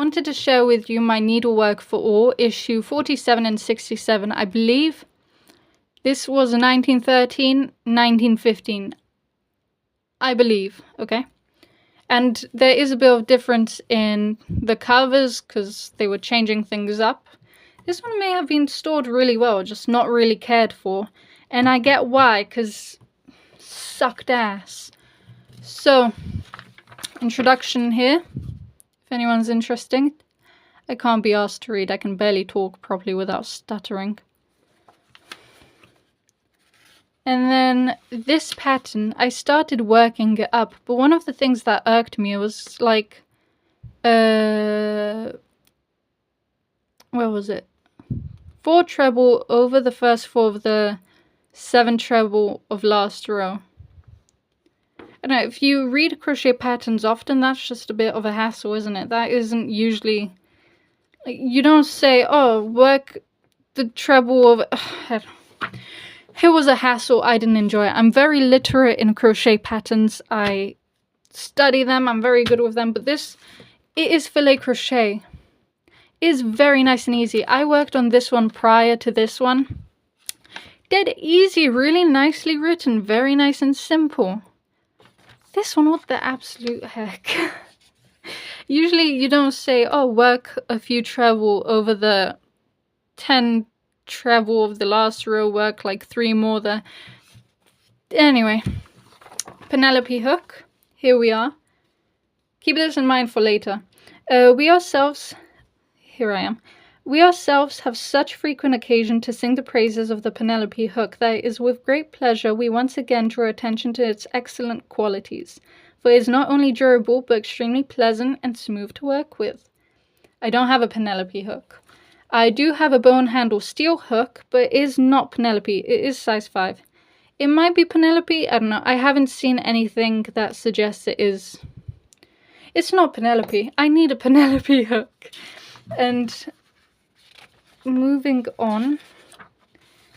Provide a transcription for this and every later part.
wanted to share with you my Needlework for All, issue 47 and 67. I believe this was 1913, 1915. I believe, okay? And there is a bit of difference in the covers because they were changing things up. This one may have been stored really well, just not really cared for. And I get why, because sucked ass. So, introduction here, if anyone's interested. I can't be asked to read, I can barely talk properly without stuttering. And then this pattern, I started working it up, but one of the things that irked me was like, where was it? 4 treble over the first 4 of the 7 treble of last row. I don't know, if you read crochet patterns often, that's just a bit of a hassle, isn't it? That isn't usually, like, you don't say, oh, work the treble of, it was a hassle. I didn't enjoy it. I'm very literate in crochet patterns. I study them. I'm very good with them. But this, it is filet crochet. It is very nice and easy. I worked on this one prior to this one. Dead easy. Really nicely written. Very nice and simple. This one, what the absolute heck? Usually you don't say, oh, work a few treble over the 10 treble of the last row, work like 3 more there. Anyway, Penelope hook, here we are. Keep this in mind for later. We ourselves have such frequent occasion to sing the praises of the Penelope hook that it is with great pleasure we once again draw attention to its excellent qualities, for it is not only durable but extremely pleasant and smooth to work with. I don't have a Penelope hook. I do have a bone handle steel hook, but it is not Penelope. It is size 5. It might be Penelope. I don't know. I haven't seen anything that suggests it is. It's not Penelope. I need a Penelope hook. And moving on.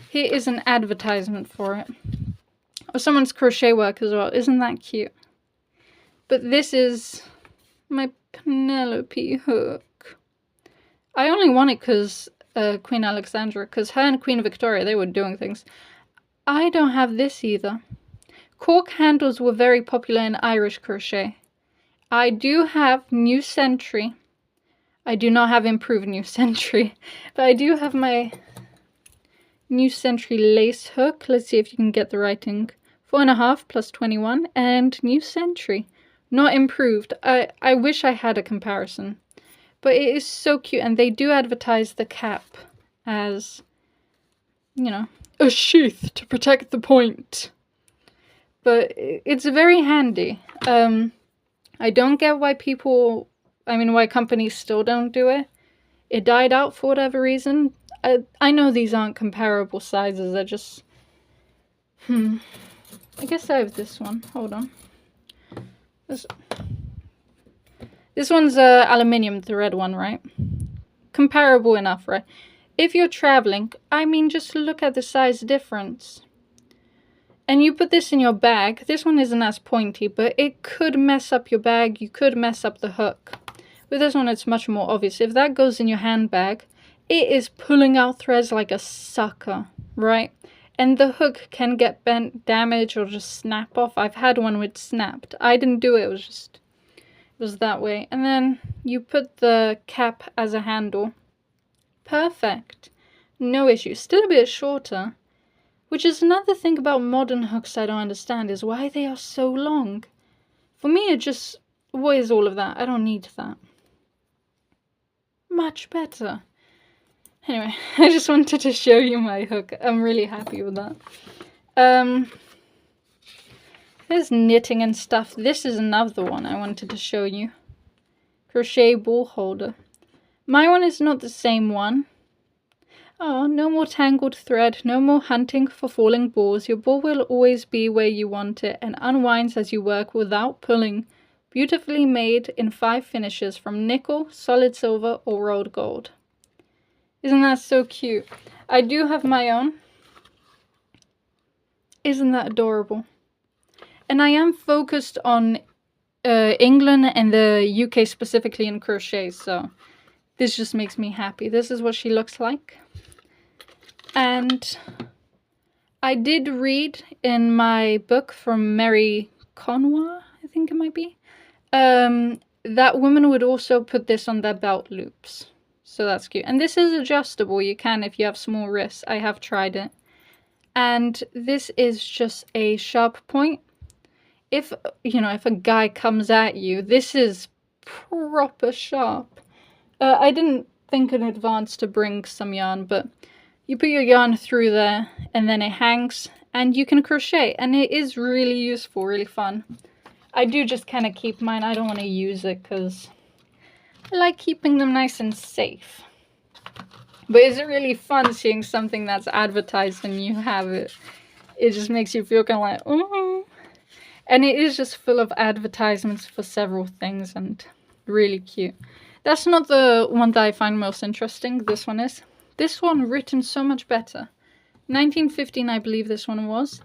Here is an advertisement for it. Or someone's crochet work as well. Isn't that cute? But this is my Penelope hook. I only want it because Queen Alexandra, because her and Queen Victoria, they were doing things. I don't have this either. Cork handles were very popular in Irish crochet. I do have New Century. I do not have Improved New Century, but I do have my New Century lace hook. Let's see if you can get the writing. 4.5 plus 21 and New Century. Not Improved. I wish I had a comparison. But it is so cute, and they do advertise the cap as, you know, a sheath to protect the point. But it's very handy. I don't get why why companies still don't do it. It died out for whatever reason. I know these aren't comparable sizes, they're just, I guess I have this one. Hold on. This one's aluminium, the red one, right? Comparable enough, right? If you're traveling, I mean, just look at the size difference. And you put this in your bag. This one isn't as pointy, but it could mess up your bag. You could mess up the hook. With this one, it's much more obvious. If that goes in your handbag, it is pulling out threads like a sucker, right? And the hook can get bent, damaged, or just snap off. I've had one which snapped. I didn't do it. It was that way. And then you put the cap as a handle. Perfect. No issue. Still a bit shorter. Which is another thing about modern hooks I don't understand, is why they are so long. For me, it just, what is all of that? I don't need that. Much better. Anyway, I just wanted to show you my hook. I'm really happy with that. There's knitting and stuff. This is another one I wanted to show you. Crochet ball holder. My one is not the same one. Oh, no more tangled thread, no more hunting for falling balls. Your ball will always be where you want it and unwinds as you work without pulling. Beautifully made in 5 finishes from nickel, solid silver, or rolled gold. Isn't that so cute? I do have my own. Isn't that adorable? And I am focused on England and the UK specifically in crochet, so this just makes me happy. This is what she looks like. And I did read in my book from Mary Conwa, I think it might be, that women would also put this on their belt loops. So that's cute. And this is adjustable. You can if you have small wrists. I have tried it. And this is just a sharp point. If, you know, if a guy comes at you, this is proper sharp. I didn't think in advance to bring some yarn, but you put your yarn through there and then it hangs and you can crochet, and it is really useful, really fun. I do just kind of keep mine. I don't want to use it because I like keeping them nice and safe. But it's really fun seeing something that's advertised and you have it. It just makes you feel kind of like, oh. And it is just full of advertisements for several things and really cute. That's not the one that I find most interesting. This one is. This one written so much better. 1915, I believe this one was.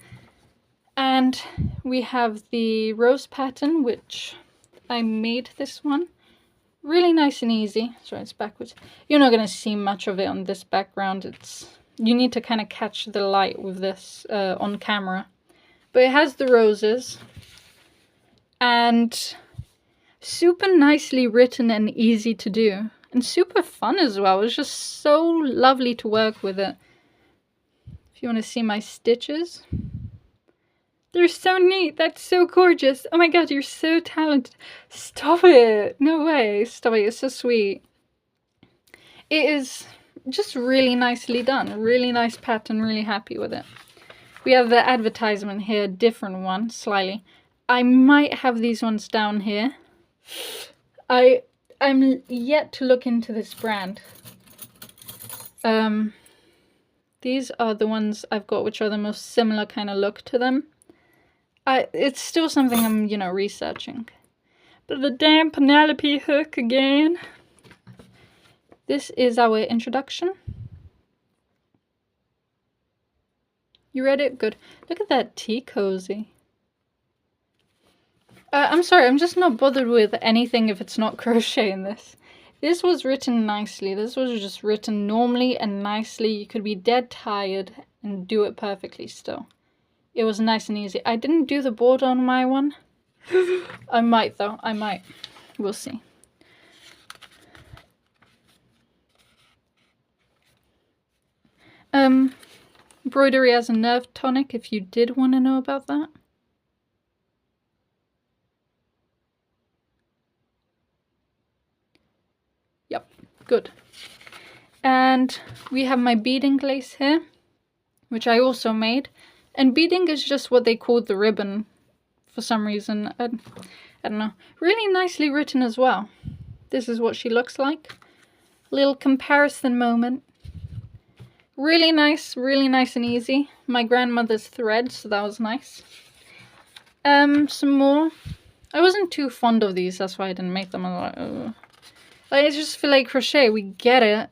And we have the rose pattern, which I made this one. Really nice and easy. Sorry, it's backwards. You're not going to see much of it on this background. You need to kind of catch the light with this on camera. But it has the roses. And super nicely written and easy to do. And super fun as well. It's just so lovely to work with it. If you want to see my stitches. They're so neat. That's so gorgeous. Oh my god, you're so talented. Stop it. No way. Stop it. It's so sweet. It is just really nicely done. Really nice pattern. Really happy with it. We have the advertisement here. Different one, slightly. I might have these ones down here. I'm yet to look into this brand. These are the ones I've got, which are the most similar kind of look to them. It's still something I'm, you know, researching. But the damn Penelope hook again. This is our introduction. You read it? Good. Look at that tea cozy. I'm sorry, I'm just not bothered with anything if it's not crochet in this. This was written nicely. This was just written normally and nicely. You could be dead tired and do it perfectly still. It was nice and easy. I didn't do the border on my one. I might though. I might. We'll see. Embroidery as a nerve tonic, if you did want to know about that. Yep, good. And we have my beading lace here, which I also made. And beading is just what they called the ribbon for some reason. I don't know. Really nicely written as well. This is what she looks like. Little comparison moment. Really nice and easy. My grandmother's thread, so that was nice. Some more. I wasn't too fond of these, that's why I didn't make them. I was like, oh. Like, it's just filet crochet, we get it.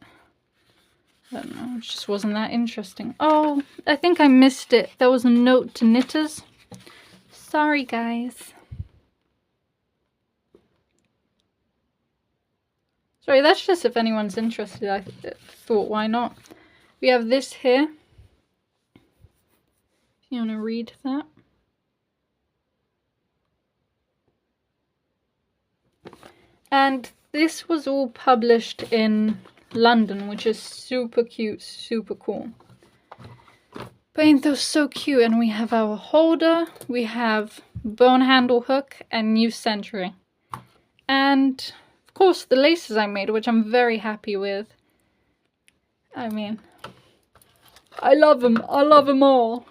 I don't know, it just wasn't that interesting. Oh, I think I missed it. There was a note to knitters. Sorry, guys. Sorry, that's just if anyone's interested. I thought, why not? We have this here. If you want to read that. And this was all published in London, which is super cute, super cool. But ain't those so cute? And we have our holder, we have bone handle hook and New Century. And of course the laces I made, which I'm very happy with. I mean, I love them all.